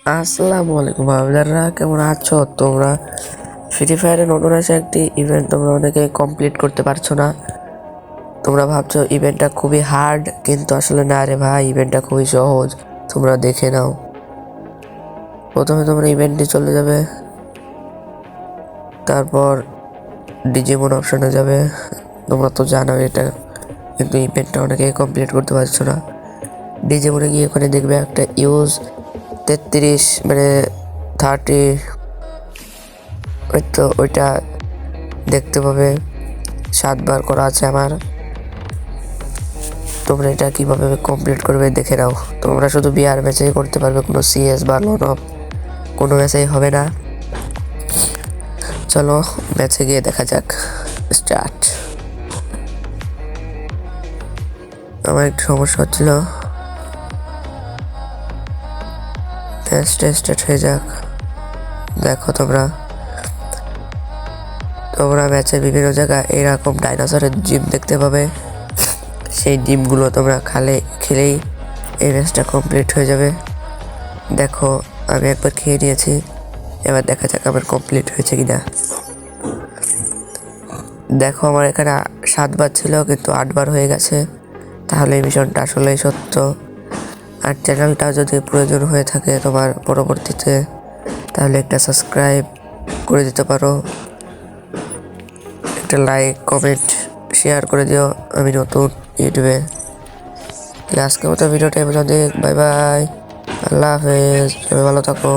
আসসালামু আলাইকুম আপনারা কেমন আছো তোমরা? ফ্রি ফায়ারে নতুন আসা একটি ইভেন্ট তোমরা অনেকে কমপ্লিট করতে পারছো না। তোমরা ভাবছো ইভেন্টটা খুবই হার্ড, কিন্তু আসলে না রে ভাই, ইভেন্টটা খুবই সহজ। তোমরা দেখে নাও। প্রথমে তোমরা ইভেন্টে চলে যাবে, তারপর ডিজিমন অপশনে যাবে। তোমরা তো জানো এটা, কিন্তু ইভেন্টটা অনেকে কমপ্লিট করতে পারছো না। ডিজিমনে গিয়ে ওখানে দেখবে একটা ইউজ 33 মানে 30, ওই তো ওইটা দেখতে পাবে। 7বার করা আছে আমার। তোমরা এটা কিভাবে কমপ্লিট করবে দেখে নাও। তোমরা শুধু বিআর ম্যাচেই করতে পারবে, কোনো সিএস বা লোন অফ কোনো ম্যাচেই হবে না। চলো ম্যাচে গিয়ে দেখা যাক। স্টার্ট। আমার একটু সমস্যা হচ্ছিল, ম্যাচটা স্টার্ট হয়ে যাক। দেখো তোমরা ম্যাচের বিভিন্ন জায়গায় এরকম ডাইনোসরের জিম দেখতে পাবে। সেই ডিমগুলো তোমরা খেলেই এই ম্যাচটা কমপ্লিট হয়ে যাবে। দেখো আমি একবার খেয়ে নিয়েছি, এবার দেখা যাক আমার কমপ্লিট হয়েছে কিনা। দেখো আমার এখানে 7বার ছিল, কিন্তু 8বার হয়ে গেছে। তাহলে এই মিশনটা আসলেই সত্য। আর চ্যানেলটা যদি প্রয়োজন হয়ে থাকে তোমার পরবর্তীতে, তাহলে একটা সাবস্ক্রাইব করে দিতে পারো, একটা লাইক কমেন্ট শেয়ার করে দিও। আমি নতুন ইউটিউবে। আজকের মতো ভিডিওটা এই পর্যন্ত। বাই বাই, আল্লাহ হাফেজ, সবাই ভালো থাকো।